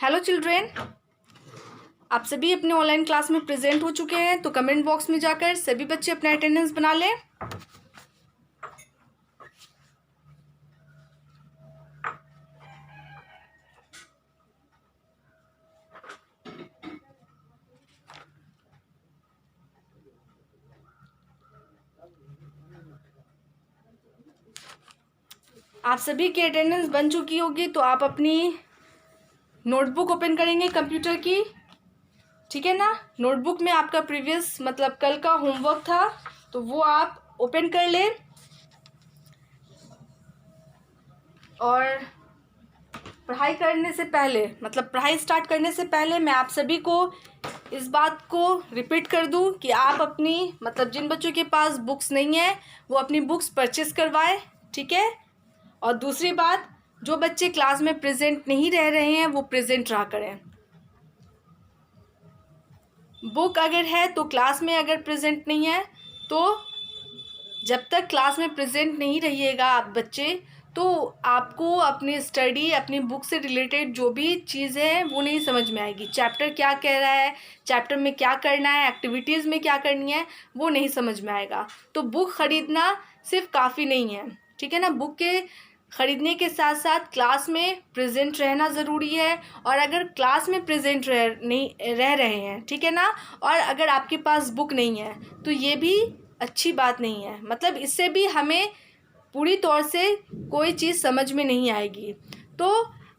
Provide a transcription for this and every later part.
Hello children, आप सभी अपने ऑनलाइन क्लास में प्रेजेंट हो चुके हैं। तो कमेंट बॉक्स में जाकर सभी बच्चे अपना अटेंडेंस बना लें। आप सभी की अटेंडेंस बन चुकी होगी, तो आप अपनी नोटबुक ओपन करेंगे कंप्यूटर की, ठीक है ना। नोटबुक में आपका प्रीवियस मतलब कल का होमवर्क था, तो वो आप ओपन कर लें। और पढ़ाई करने से पहले मतलब पढ़ाई स्टार्ट करने से पहले मैं आप सभी को इस बात को रिपीट कर दूं कि आप अपनी मतलब जिन बच्चों के पास बुक्स नहीं है वो अपनी बुक्स परचेस करवाएं, ठीक है। और दूसरी बात, जो बच्चे क्लास में प्रेजेंट नहीं रह रहे हैं वो प्रेजेंट रहा करें। बुक अगर है तो क्लास में, अगर प्रेजेंट नहीं है तो जब तक क्लास में प्रेजेंट नहीं रहिएगा आप बच्चे, तो आपको अपनी स्टडी, अपनी बुक से रिलेटेड जो भी चीज़ है वो नहीं समझ में आएगी। चैप्टर क्या कह रहा है, चैप्टर में क्या करना है, एक्टिविटीज़ में क्या करनी है, वो नहीं समझ में आएगा। तो बुक ख़रीदना सिर्फ काफ़ी नहीं है, ठीक है ना। बुक के ख़रीदने के साथ साथ क्लास में प्रेजेंट रहना ज़रूरी है। और अगर क्लास में प्रेजेंट रह रहे हैं, ठीक है ना, और अगर आपके पास बुक नहीं है तो ये भी अच्छी बात नहीं है। मतलब इससे भी हमें पूरी तौर से कोई चीज़ समझ में नहीं आएगी। तो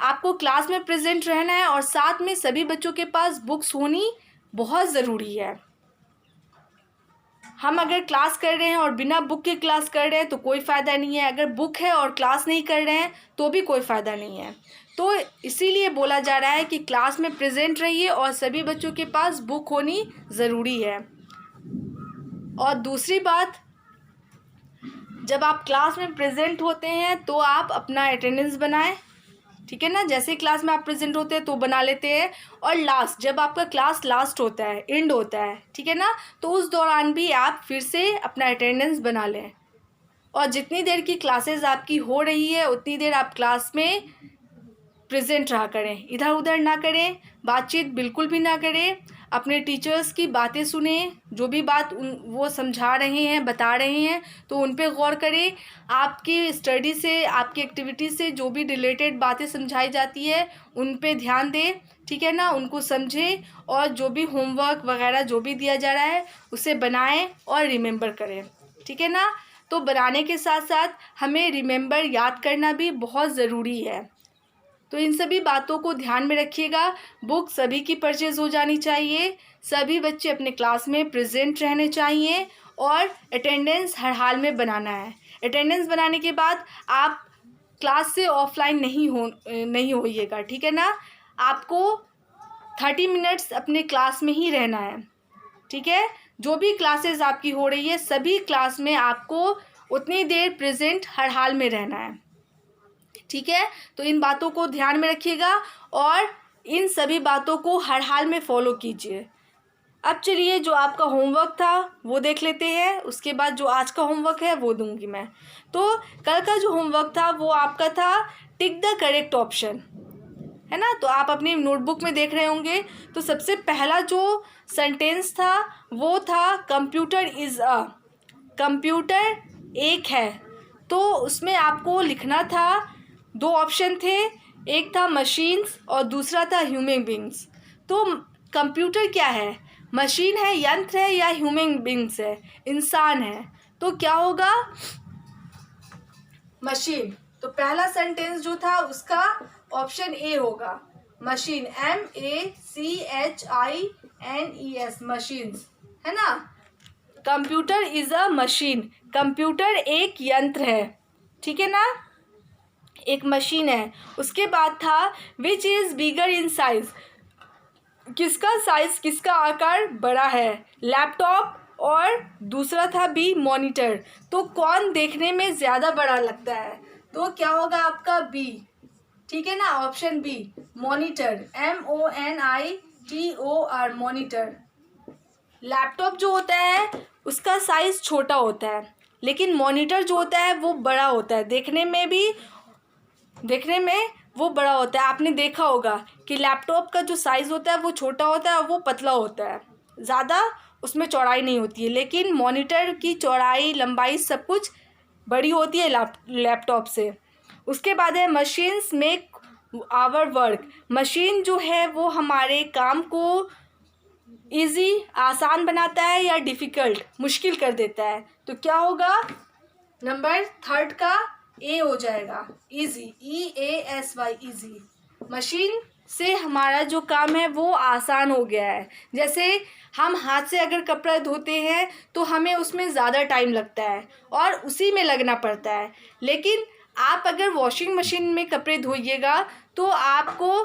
आपको क्लास में प्रेजेंट रहना है और साथ में सभी बच्चों के पास बुक्स होनी बहुत ज़रूरी है। हम अगर क्लास कर रहे हैं और बिना बुक के क्लास कर रहे हैं तो कोई फ़ायदा नहीं है। अगर बुक है और क्लास नहीं कर रहे हैं तो भी कोई फ़ायदा नहीं है। तो इसीलिए बोला जा रहा है कि क्लास में प्रेजेंट रहिए और सभी बच्चों के पास बुक होनी ज़रूरी है। और दूसरी बात, जब आप क्लास में प्रेजेंट होते हैं तो आप अपना अटेंडेंस बनाएं, ठीक है ना। जैसे क्लास में आप प्रेजेंट होते हैं तो बना लेते हैं। और लास्ट, जब आपका क्लास लास्ट होता है, एंड होता है, ठीक है ना, तो उस दौरान भी आप फिर से अपना अटेंडेंस बना लें। और जितनी देर की क्लासेस आपकी हो रही है उतनी देर आप क्लास में प्रेजेंट रहा करें, इधर उधर ना करें, बातचीत बिल्कुल भी ना करें। अपने टीचर्स की बातें सुने, जो भी बात वो समझा रहे हैं, बता रहे हैं, तो उन पे गौर करें। आपकी स्टडी से, आपकी एक्टिविटी से जो भी रिलेटेड बातें समझाई जाती है उन पे ध्यान दें, ठीक है ना। उनको समझें और जो भी होमवर्क वगैरह जो भी दिया जा रहा है उसे बनाएं और रिमेंबर करें, ठीक है ना। तो बनाने के साथ साथ हमें रिमेंबर, याद करना भी बहुत ज़रूरी है। तो इन सभी बातों को ध्यान में रखिएगा। बुक सभी की परचेज हो जानी चाहिए, सभी बच्चे अपने क्लास में प्रेजेंट रहने चाहिए और अटेंडेंस हर हाल में बनाना है। अटेंडेंस बनाने के बाद आप क्लास से ऑफलाइन नहीं होइएगा, ठीक है ना। आपको 30 मिनट्स अपने क्लास में ही रहना है, ठीक है। जो भी क्लासेस आपकी हो रही है सभी क्लास में आपको उतनी देर प्रेजेंट हर हाल में रहना है, ठीक है। तो इन बातों को ध्यान में रखिएगा और इन सभी बातों को हर हाल में फॉलो कीजिए। अब चलिए, जो आपका होमवर्क था वो देख लेते हैं, उसके बाद जो आज का होमवर्क है वो दूंगी मैं। तो कल का जो होमवर्क था वो आपका था टिक द करेक्ट ऑप्शन, है ना। तो आप अपनी नोटबुक में देख रहे होंगे। तो सबसे पहला जो सेंटेंस था वो था कंप्यूटर इज़ अ, कंप्यूटर एक है। तो उसमें आपको लिखना था, दो ऑप्शन थे, एक था मशीन्स और दूसरा था ह्यूमन बींग्स। तो कंप्यूटर क्या है, मशीन है, यंत्र है, या ह्यूमन बींग्स है, इंसान है। तो क्या होगा, मशीन। तो पहला सेंटेंस जो था उसका ऑप्शन ए होगा, मशीन, MACHINES, मशीन्स, है ना। Computer is a machine, computer एक यंत्र है, ठीक है ना, एक मशीन है। उसके बाद था which is bigger in size, किसका साइज, किसका आकार बड़ा है, लैपटॉप, और दूसरा था बी मॉनिटर। तो कौन देखने में ज़्यादा बड़ा लगता है, तो क्या होगा आपका बी, ठीक है ना, option B, monitor, MONITOR, monitor. Laptop जो होता है उसका साइज़ छोटा होता है, लेकिन मॉनिटर जो होता है वो बड़ा होता है, देखने में वो बड़ा होता है। आपने देखा होगा कि लैपटॉप का जो साइज़ होता है वो छोटा होता है और वो पतला होता है, ज़्यादा उसमें चौड़ाई नहीं होती है। लेकिन मॉनिटर की चौड़ाई, लंबाई सब कुछ बड़ी होती है लैपटॉप से। उसके बाद है machines make our work. Machine जो है वो हमारे काम को इजी, आसान बनाता है या डिफ़िकल्ट, मुश्किल कर देता है। तो क्या होगा, नंबर थर्ड का ए हो जाएगा, इजी, EASY, इजी। मशीन से हमारा जो काम है वो आसान हो गया है। जैसे हम हाथ से अगर कपड़ा धोते हैं तो हमें उसमें ज़्यादा टाइम लगता है और उसी में लगना पड़ता है। लेकिन आप अगर वॉशिंग मशीन में कपड़े धोइएगा तो आपको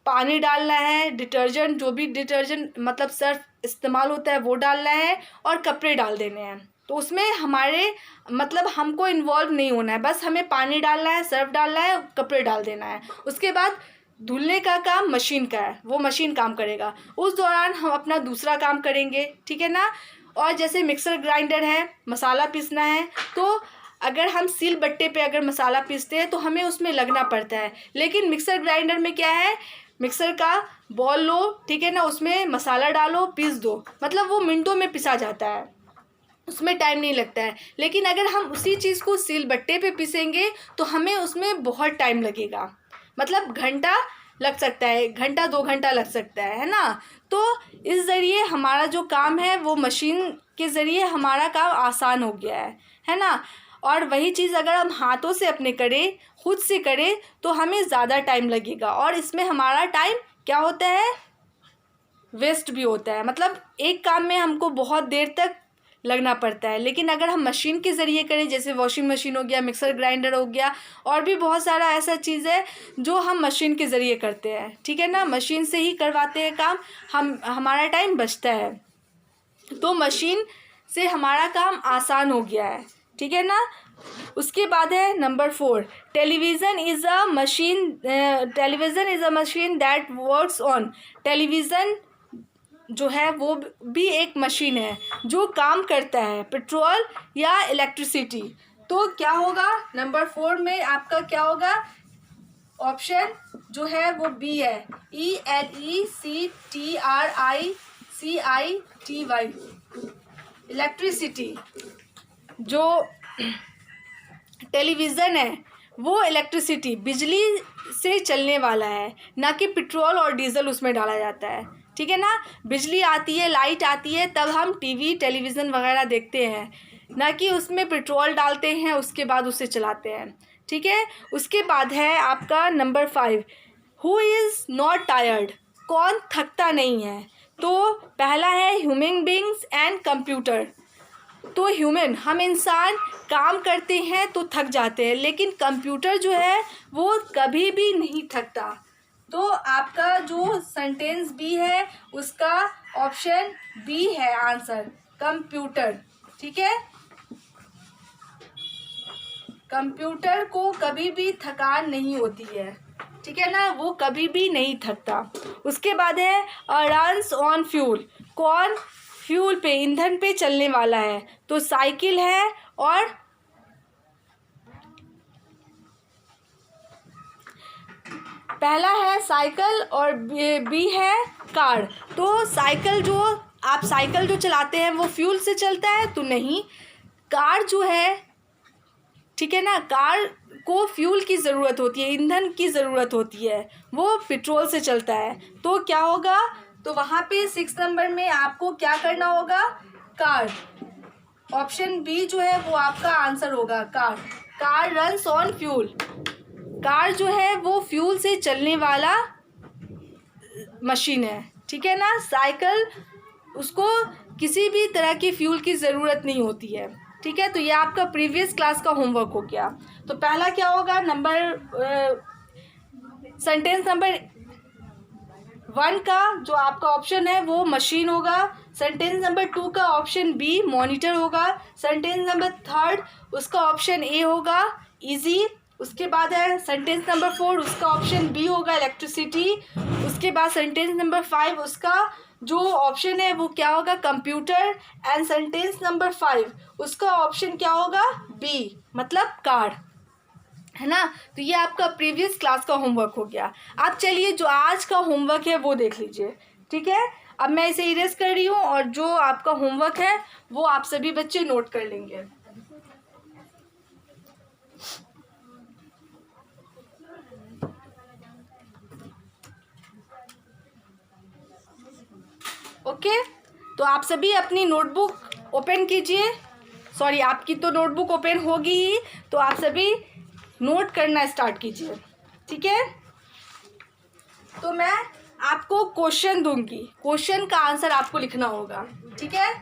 पानी डालना है, डिटर्जेंट, जो भी डिटर्जेंट मतलब सर्फ इस्तेमाल होता है वो डालना है और कपड़े डाल देने हैं। तो उसमें हमारे मतलब हमको इन्वॉल्व नहीं होना है, बस हमें पानी डालना है, सर्फ डालना है, कपड़े डाल देना है। उसके बाद धुलने का काम मशीन का है, वो मशीन काम करेगा। उस दौरान हम अपना दूसरा काम करेंगे, ठीक है ना। और जैसे मिक्सर ग्राइंडर है, मसाला पीसना है, तो अगर हम सिल बट्टे पे अगर मसाला पीसते हैं तो हमें उसमें लगना पड़ता है। लेकिन मिक्सर ग्राइंडर में क्या है, मिक्सर का बॉल लो, ठीक है ना, उसमें मसाला डालो, पीस दो, मतलब वो मिनटों में पिसा जाता है, उसमें टाइम नहीं लगता है। लेकिन अगर हम उसी चीज़ को सिलबट्टे पे पीसेंगे तो हमें उसमें बहुत टाइम लगेगा, मतलब घंटा लग सकता है, घंटा 2 घंटा लग सकता है ना। तो इस ज़रिए हमारा जो काम है वो मशीन के ज़रिए हमारा काम आसान हो गया है ना। और वही चीज़ अगर हम हाथों से अपने करें, खुद से करें, तो हमें ज़्यादा टाइम लगेगा और इसमें हमारा टाइम क्या होता है, वेस्ट भी होता है। मतलब एक काम में हमको बहुत देर तक लगना पड़ता है। लेकिन अगर हम मशीन के ज़रिए करें, जैसे वॉशिंग मशीन हो गया, मिक्सर ग्राइंडर हो गया, और भी बहुत सारा ऐसा चीज़ है जो हम मशीन के ज़रिए करते हैं, ठीक है ना, मशीन से ही करवाते हैं काम, हमारा टाइम बचता है। तो मशीन से हमारा काम आसान हो गया है, ठीक है ना। उसके बाद है number 4, television is a machine that works on. Television जो है वो भी एक मशीन है जो काम करता है पेट्रोल या इलेक्ट्रिसिटी। तो क्या होगा, नंबर 4 में आपका क्या होगा, ऑप्शन जो है वो बी है, ELECTRICITY, इलेक्ट्रिसिटी। जो टेलीविज़न है वो इलेक्ट्रिसिटी, बिजली से चलने वाला है, ना कि पेट्रोल और डीजल उसमें डाला जाता है, ठीक है ना। बिजली आती है, लाइट आती है, तब हम टीवी, टेलीविज़न वगैरह देखते हैं, ना कि उसमें पेट्रोल डालते हैं उसके बाद उसे चलाते हैं, ठीक है। उसके बाद है आपका number 5, who is not tired, कौन थकता नहीं है। तो पहला है ह्यूमन बींग्स एंड कंप्यूटर। तो ह्यूमन, हम इंसान काम करते हैं तो थक जाते हैं, लेकिन कंप्यूटर जो है वो कभी भी नहीं थकता। तो आपका जो सेंटेंस बी है उसका ऑप्शन बी है आंसर, कंप्यूटर, ठीक है। कंप्यूटर को कभी भी थकान नहीं होती है, ठीक है ना, वो कभी भी नहीं थकता। उसके बाद है रन्स ऑन फ्यूल, कौन फ्यूल पे, ईंधन पे चलने वाला है। तो साइकिल है और पहला है साइकिल और बी है कार। तो साइकिल, जो आप साइकिल जो चलाते हैं वो फ्यूल से चलता है, तो नहीं। कार जो है, ठीक है ना, कार को फ्यूल की ज़रूरत होती है, ईंधन की ज़रूरत होती है, वो पेट्रोल से चलता है। तो क्या होगा, तो वहाँ पे 6 नंबर में आपको क्या करना होगा, कार, ऑप्शन बी जो है वो आपका आंसर होगा, car. Car runs on fuel, car जो है वो फ्यूल से चलने वाला मशीन है, ठीक है ना। साइकिल, उसको किसी भी तरह की फ्यूल की ज़रूरत नहीं होती है, ठीक है। तो ये आपका प्रीवियस क्लास का होमवर्क हो गया। तो पहला क्या होगा, सेंटेंस नंबर 1 का जो आपका ऑप्शन है वो मशीन होगा। सेंटेंस नंबर 2 का ऑप्शन बी मॉनिटर होगा। सेंटेंस नंबर 3 उसका ऑप्शन ए होगा, इजी। उसके बाद है सेंटेंस नंबर 4 उसका ऑप्शन बी होगा, इलेक्ट्रिसिटी। उसके बाद सेंटेंस नंबर 5 उसका जो ऑप्शन है वो क्या होगा, कंप्यूटर। एंड सेंटेंस नंबर 5 उसका ऑप्शन क्या होगा, बी, मतलब कार। है ना। तो ये आपका प्रीवियस क्लास का होमवर्क हो गया। अब चलिए जो आज का होमवर्क है वो देख लीजिए, ठीक है। अब मैं इसे इरेज कर रही हूँ और जो आपका होमवर्क है वो आप सभी बच्चे नोट कर लेंगे। ओके, तो आप सभी अपनी नोटबुक ओपन कीजिए। सॉरी, आपकी तो नोटबुक ओपन होगी ही, तो आप सभी नोट करना स्टार्ट कीजिए, ठीक है। तो मैं आपको क्वेश्चन दूंगी, क्वेश्चन का आंसर आपको लिखना होगा, ठीक है।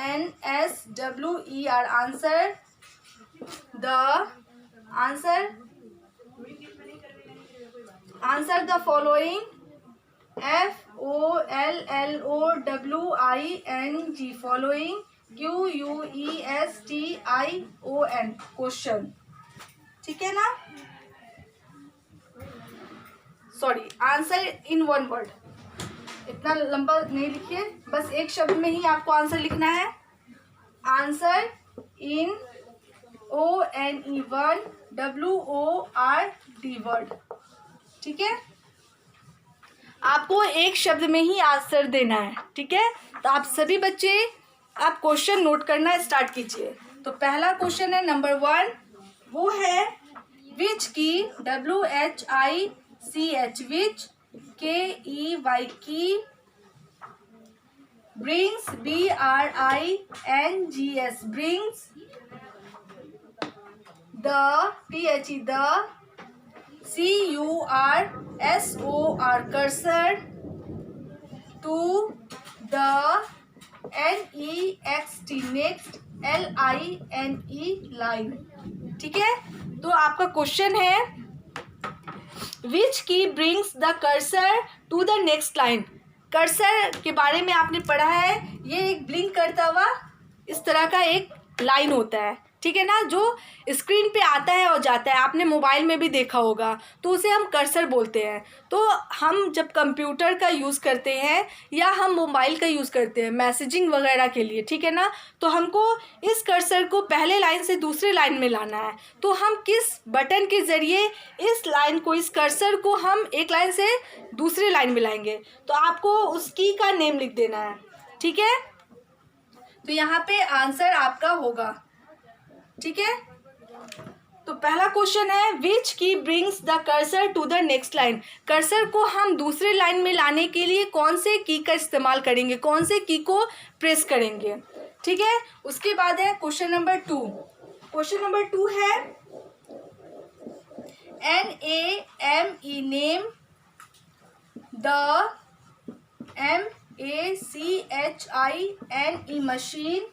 ANSWER answer, the answer the following, FOLLOWING following, QUESTION question, ठीक है ना। Sorry, answer in one word, इतना लंबा नहीं लिखिए, बस एक शब्द में ही आपको आंसर लिखना है। Answer in ONE1 WORD word, ठीक है। आपको एक शब्द में ही आंसर देना है, ठीक है। तो आप सभी बच्चे आप क्वेश्चन नोट करना स्टार्ट कीजिए। तो पहला क्वेश्चन है नंबर 1, वो है विच की, WHICH, विच, KEY की, brings, BRINGS brings, the, the, CURSOR cursor, to, the, NEXT next, LINE line, ठीक है। तो आपका क्वेश्चन है which key brings the cursor to the next line. Cursor के बारे में आपने पढ़ा है, ये एक ब्लिंक करता हुआ इस तरह का एक लाइन होता है, ठीक है ना, जो स्क्रीन पे आता है और जाता है। आपने मोबाइल में भी देखा होगा, तो उसे हम कर्सर बोलते हैं। तो हम जब कंप्यूटर का यूज़ करते हैं या हम मोबाइल का यूज़ करते हैं मैसेजिंग वगैरह के लिए, ठीक है ना, तो हमको इस कर्सर को पहले लाइन से दूसरे लाइन में लाना है। तो हम किस बटन के ज़रिए इस लाइन को, इस कर्सर को हम एक लाइन से दूसरी लाइन में लाएंगे, तो आपको उस की का नेम लिख देना है, ठीक है। तो यहाँ पे आंसर आपका होगा, ठीक है। तो पहला क्वेश्चन है which key brings the cursor to the next line. Cursor को हम दूसरे लाइन में लाने के लिए कौन से की का इस्तेमाल करेंगे, कौन से की को प्रेस करेंगे, ठीक है। उसके बाद है क्वेश्चन नंबर 2। क्वेश्चन नंबर 2 है NAME name, the MACHINE machine,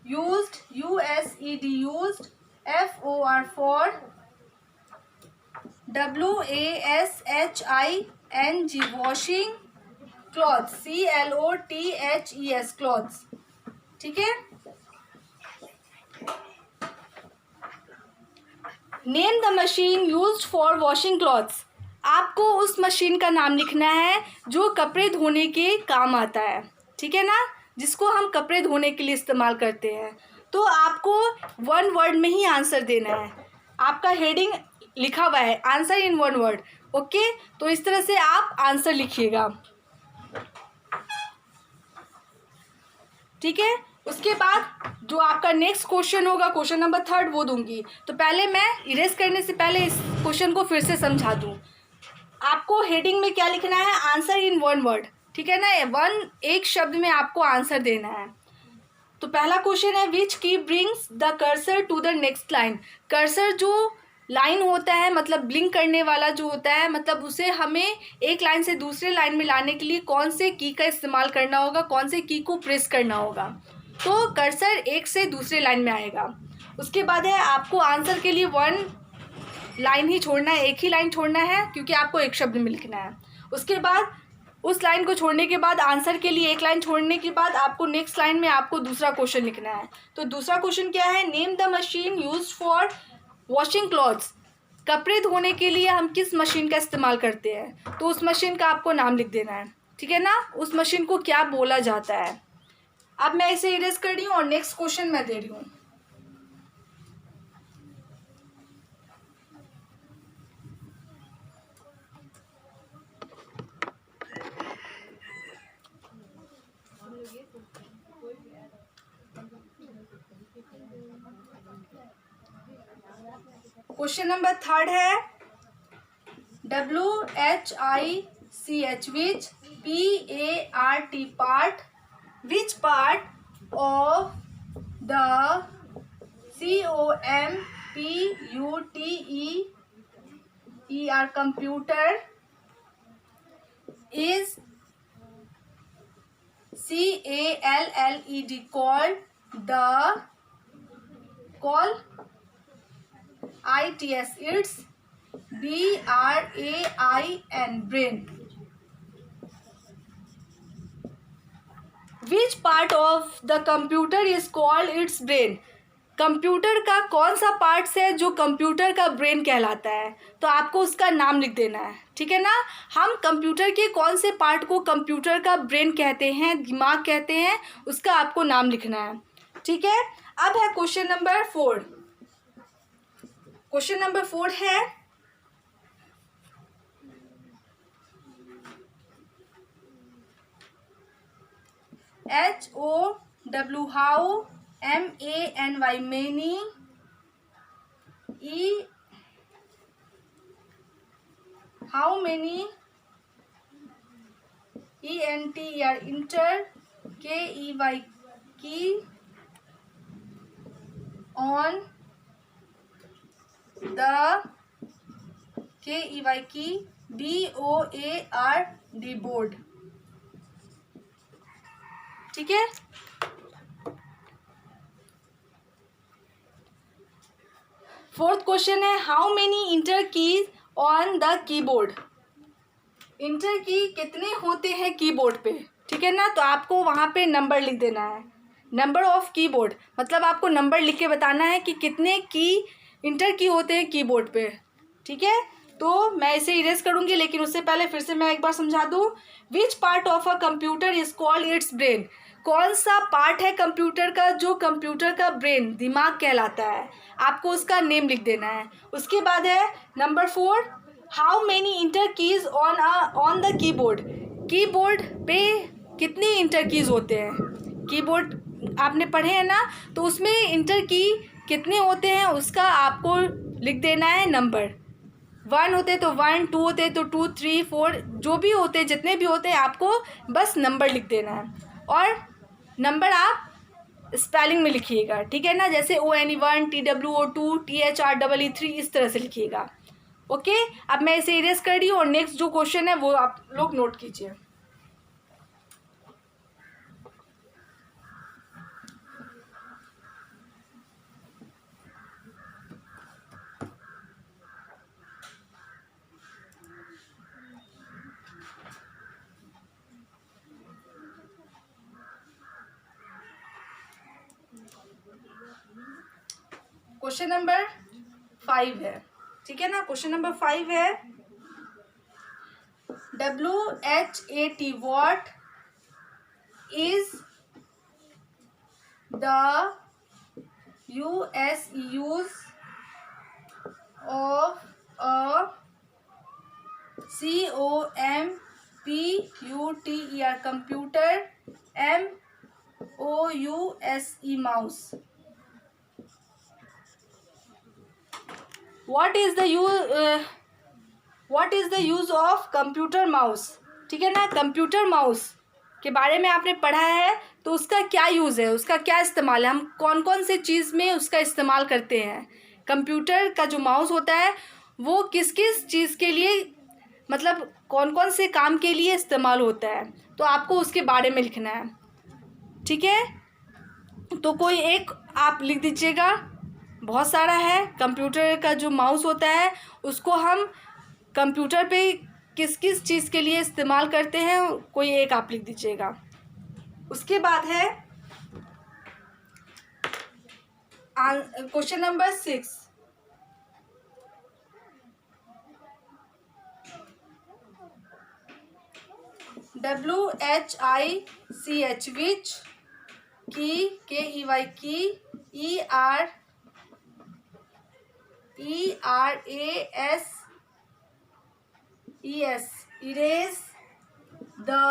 used USED used, FOR for, WASHING washing, clothes, CLOTHES clothes, ठीक है। Name the machine used for washing clothes. आपको उस मशीन का नाम लिखना है जो कपड़े धोने के काम आता है, ठीक है ना, जिसको हम कपड़े धोने के लिए इस्तेमाल करते हैं। तो आपको वन वर्ड में ही आंसर देना है। आपका हेडिंग लिखा हुआ है answer in one word, okay. तो इस तरह से आप आंसर लिखिएगा, ठीक है। उसके बाद जो आपका नेक्स्ट क्वेश्चन होगा, क्वेश्चन नंबर 3 वो दूंगी। तो पहले मैं इरेज करने से पहले इस क्वेश्चन को फिर से समझा दूं। आपको हेडिंग में क्या लिखना है, आंसर इन वन वर्ड, ठीक है ना, एक शब्द में आपको आंसर देना है। तो पहला क्वेश्चन है which key brings the cursor to the next line. Cursor जो लाइन होता है, मतलब ब्लिंक करने वाला जो होता है, मतलब उसे हमें एक लाइन से दूसरे लाइन में लाने के लिए कौन से की का इस्तेमाल करना होगा, कौन से की को प्रेस करना होगा। तो कर्सर एक से दूसरे लाइन में आएगा। उसके बाद है आपको आंसर के लिए 1 लाइन ही छोड़ना है, एक ही लाइन छोड़ना है, क्योंकि आपको एक शब्द में लिखना है। उसके बाद उस लाइन को छोड़ने के बाद, आंसर के लिए एक लाइन छोड़ने के बाद आपको नेक्स्ट लाइन में आपको दूसरा क्वेश्चन लिखना है। तो दूसरा क्वेश्चन क्या है, name the machine used for washing clothes. कपड़े धोने के लिए हम किस मशीन का इस्तेमाल करते हैं, तो उस मशीन का आपको नाम लिख देना है, ठीक है ना, उस मशीन को क्या बोला जाता है। अब मैं इसे इरेज कर रही हूँ और नेक्स्ट क्वेश्चन मैं दे रही हूँ। क्वेश्चन नंबर थर्ड है WHICH which PART part which part of the COMPUTER computer is CALLED called ITS. It's BRAIN brain. Which part of the computer is called its brain? Computer का कौन सा parts है जो computer का brain कहलाता है? तो आपको उसका नाम लिख देना है, ठीक है ना। हम कंप्यूटर के कौन से पार्ट को कंप्यूटर का ब्रेन कहते हैं, दिमाग कहते हैं, उसका आपको नाम लिखना है, ठीक है। अब है क्वेश्चन नंबर 4। क्वेश्चन नंबर 4 है HOW how, MANY many, how many, ENTER inter, KEY key, on the, KEY key, BOARD board, ठीक है। फोर्थ क्वेश्चन है how many inter keys on the keyboard. Inter की कितने होते हैं कीबोर्ड पे, ठीक है ना। तो आपको वहाँ पे नंबर लिख देना है, नंबर ऑफ कीबोर्ड, मतलब आपको नंबर लिख के बताना है कि कितने की इंटर की होते हैं कीबोर्ड पे, ठीक है। तो मैं इसे इरेज करूँगी, लेकिन उससे पहले फिर से मैं एक बार समझा दूँ। Which part of a computer is called its brain. कौन सा पार्ट है कंप्यूटर का जो कंप्यूटर का ब्रेन, दिमाग कहलाता है, आपको उसका नेम लिख देना है। उसके बाद है number 4, how many inter keys on the keyboard. Keyboard पे कितनी इंटर कीज होते हैं, कीबोर्ड आपने पढ़े हैं ना, तो उसमें इंटर की कितने होते हैं उसका आपको लिख देना है नंबर। 1 होते तो 1, 2 होते तो 2, 3, 4, जो भी होते जितने भी होते हैं आपको बस नंबर लिख देना है। और नंबर आप स्पेलिंग में लिखिएगा, ठीक है ना, जैसे ONE1 TWO2 THREE3 इस तरह से लिखिएगा, ओके। अब मैं इसे इरेज कर रही हूँ और नेक्स्ट जो क्वेश्चन है वो आप लोग नोट कीजिए। क्वेश्चन नंबर 5 है, ठीक है ना। क्वेश्चन नंबर 5 है WHAT what is the use of a COMPUTER computer MOUSE mouse. What is the use of computer mouse, ठीक है ना। कंप्यूटर माउस के बारे में आपने पढ़ा है, तो उसका क्या यूज़ है, उसका क्या इस्तेमाल है, हम कौन कौन से चीज़ में उसका इस्तेमाल करते हैं। कंप्यूटर का जो माउस होता है वो किस किस चीज़ के लिए, मतलब कौन कौन से काम के लिए इस्तेमाल होता है, तो आपको उसके बारे में लिखना है, ठीक है। तो कोई एक आप लिख दीजिएगा, बहुत सारा है। कंप्यूटर का जो माउस होता है उसको हम कंप्यूटर पे किस किस चीज़ के लिए इस्तेमाल करते हैं, कोई एक आप लिख दीजिएगा। उसके बाद है क्वेश्चन नंबर 6, WHICH which की KEY की ERASES erase the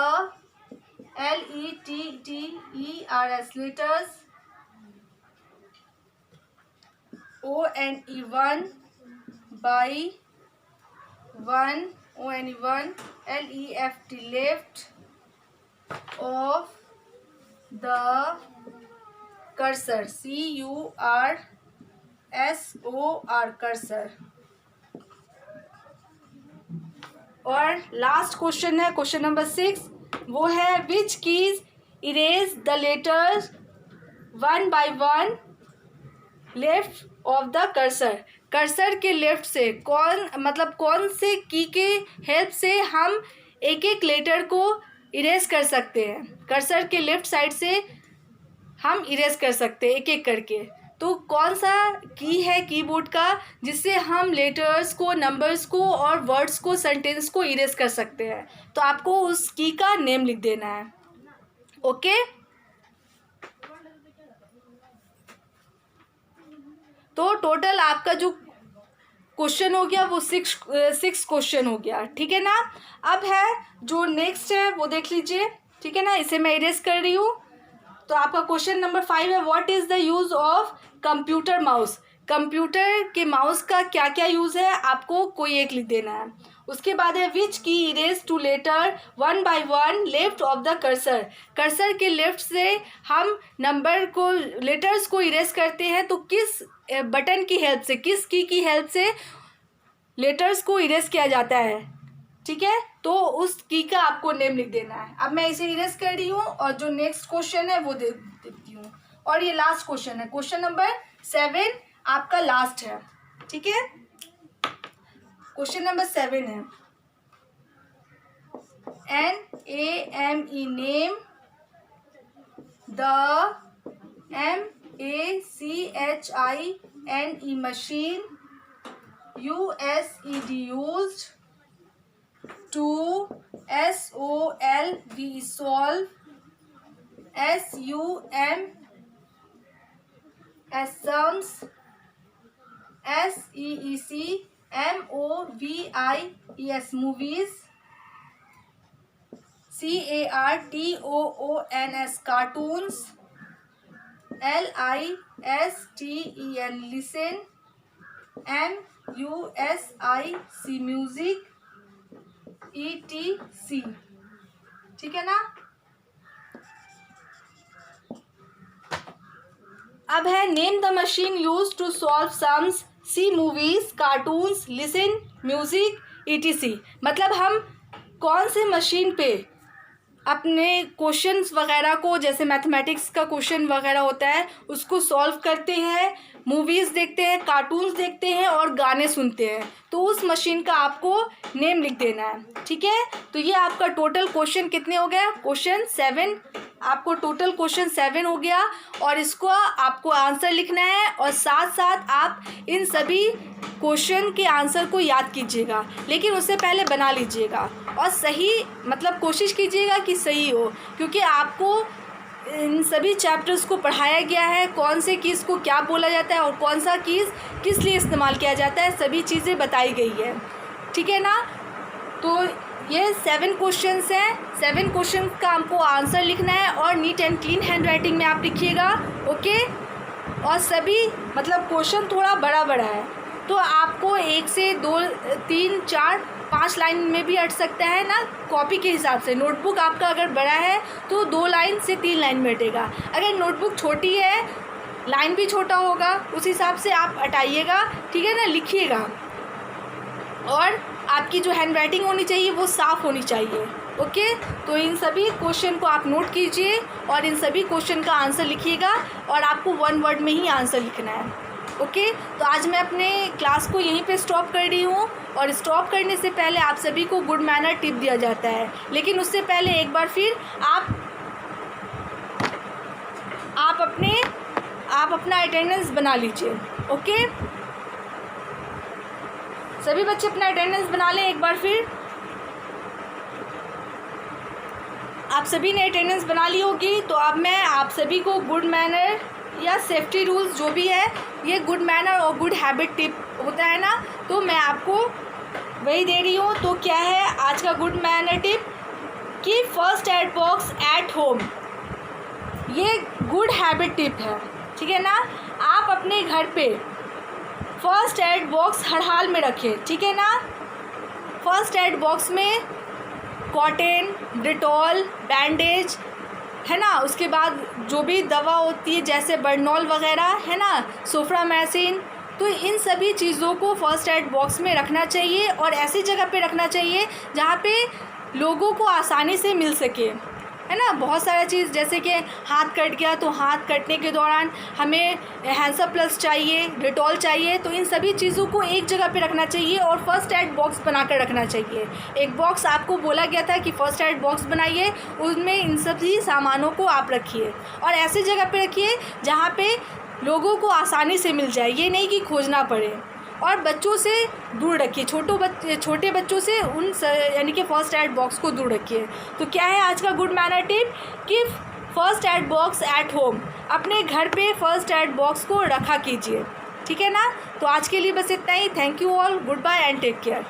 letters, letters, one by one, one, left, left of the cursor, cursor, cursor. और लास्ट क्वेश्चन है क्वेश्चन नंबर 6, वो है which keys erase the letters one by one left of the cursor. Cursor के left से कौन से की के हेल्प से हम एक एक लेटर को इरेज कर सकते हैं. कर्सर के लेफ्ट साइड से हम इरेज कर सकते हैं एक एक करके. तो कौन सा की है कीबोर्ड का जिससे हम लेटर्स को, नंबर्स को और वर्ड्स को, सेंटेंस को इरेज कर सकते हैं. तो आपको उस की का नेम लिख देना है. ओके. तो टोटल आपका जो क्वेश्चन हो गया वो सिक्स क्वेश्चन हो गया. ठीक है ना. अब है जो नेक्स्ट है वो देख लीजिए. ठीक है ना. इसे मैं इरेज कर रही हूँ. तो आपका क्वेश्चन नंबर 5 है what is the use of computer mouse. Computer के माउस का क्या क्या यूज़ है आपको कोई एक लिख देना है. उसके बाद है which key erase two letter one by one left of the cursor. Cursor के लेफ्ट से हम नंबर को, लेटर्स को इरेज करते हैं. तो किस बटन की हेल्प से, किस की हेल्प से लेटर्स को इरेज किया जाता है. ठीक है. तो उस की का आपको नेम लिख देना है. अब मैं इसे इरेज कर रही हूँ और जो नेक्स्ट क्वेश्चन है वो देती हूँ. और ये लास्ट क्वेश्चन है. क्वेश्चन नंबर 7 आपका लास्ट है. ठीक है. क्वेश्चन नंबर 7 है NAME name the MACHINE machine USED used to SOLVE solve SUM sums SEEC MOVIES movies CARTOONS cartoons LISTEN listen MUSIC music ETC. ठीक है ना. अब है name the machine use to solve sums, see movies, cartoons, listen music ETC. मतलब हम कौन से machine पे अपने क्वेश्चंस वगैरह को, जैसे मैथमेटिक्स का क्वेश्चन वगैरह होता है उसको सॉल्व करते हैं, मूवीज़ देखते हैं, कार्टून्स देखते हैं और गाने सुनते हैं. तो उस मशीन का आपको नेम लिख देना है. ठीक है. तो ये आपका टोटल क्वेश्चन कितने हो गया. क्वेश्चन 7. आपको टोटल क्वेश्चन 7 हो गया और इसको आपको आंसर लिखना है और साथ साथ आप इन सभी क्वेश्चन के आंसर को याद कीजिएगा. लेकिन उससे पहले बना लीजिएगा और सही, मतलब कोशिश कीजिएगा कि सही हो, क्योंकि आपको इन सभी चैप्टर्स को पढ़ाया गया है. कौन से कीज़ को क्या बोला जाता है और कौन सा कीज़ किस लिए इस्तेमाल किया जाता है, सभी चीज़ें बताई गई है. ठीक है ना. तो ये 7 क्वेश्चंस हैं. 7 क्वेश्चन का आपको आंसर लिखना है और neat and clean hand writing में आप लिखिएगा. ओके. और सभी मतलब क्वेश्चन थोड़ा बड़ा बड़ा है तो आपको 1 से 2 3 4 5 लाइन में भी अट सकता है ना, कॉपी के हिसाब से. नोटबुक आपका अगर बड़ा है तो 2 लाइन से 3 लाइन में अटेगा. अगर नोटबुक छोटी है, लाइन भी छोटा होगा, उस हिसाब से आप अटाइएगा. ठीक है ना. लिखिएगा और आपकी जो हैंड राइटिंग होनी चाहिए वो साफ़ होनी चाहिए. ओके. तो इन सभी क्वेश्चन को आप नोट कीजिए और इन सभी क्वेश्चन का आंसर लिखिएगा और आपको 1 वर्ड में ही आंसर लिखना है. ओके. तो आज मैं अपने क्लास को यहीं पे स्टॉप कर रही हूँ और स्टॉप करने से पहले आप सभी को गुड मैनर टिप दिया जाता है. लेकिन उससे पहले एक बार फिर आप अपना अटेंडेंस बना लीजिए. ओके. सभी बच्चे अपना अटेंडेंस बना लें एक बार फिर. आप सभी ने अटेंडेंस बना ली होगी. तो अब मैं आप सभी को गुड मैनर या सेफ्टी रूल्स जो भी है, ये गुड मैनर और गुड हैबिट टिप होता है ना, तो मैं आपको वही दे रही हूँ. तो क्या है आज का good manner tip. Keep first aid box at home. ये गुड हैबिट टिप है, ठीक है ना। आप अपने घर पे फर्स्ट एड बॉक्स हर हाल में रखें, ठीक है ना। फर्स्ट एड बॉक्स में कॉटन, डिटॉल, बैंडेज, है ना, उसके बाद जो भी दवा होती है जैसे बर्नॉल वगैरह, है ना, सोफ्रामाइसिन, तो इन सभी चीज़ों को फर्स्ट एड बॉक्स में रखना चाहिए और ऐसी जगह पे रखना चाहिए जहाँ पे लोगों को आसानी से मिल सके, है ना। बहुत सारा चीज़ जैसे कि हाथ कट गया तो हाथ कटने के दौरान हमें हैंड्सअप प्लस चाहिए, डिटॉल चाहिए, तो इन सभी चीज़ों को एक जगह पे रखना चाहिए और फर्स्ट एड बॉक्स बनाकर रखना चाहिए। एक बॉक्स आपको बोला गया था कि फर्स्ट एड बॉक्स बनाइए, उसमें इन सभी सामानों को आप रखिए और ऐसी जगह पे रखिए जहाँ पे लोगों को आसानी से मिल जाए, ये नहीं कि खोजना पड़े। और बच्चों से दूर रखिए, छोटे बच्चों से यानी कि फ़र्स्ट एड बॉक्स को दूर रखिए। तो क्या है आज का गुड मैनर टिप कि first aid box at home, अपने घर पे फ़र्स्ट एड बॉक्स को रखा कीजिए, ठीक है ना। तो आज के लिए बस इतना ही। Thank you all, good bye and take care.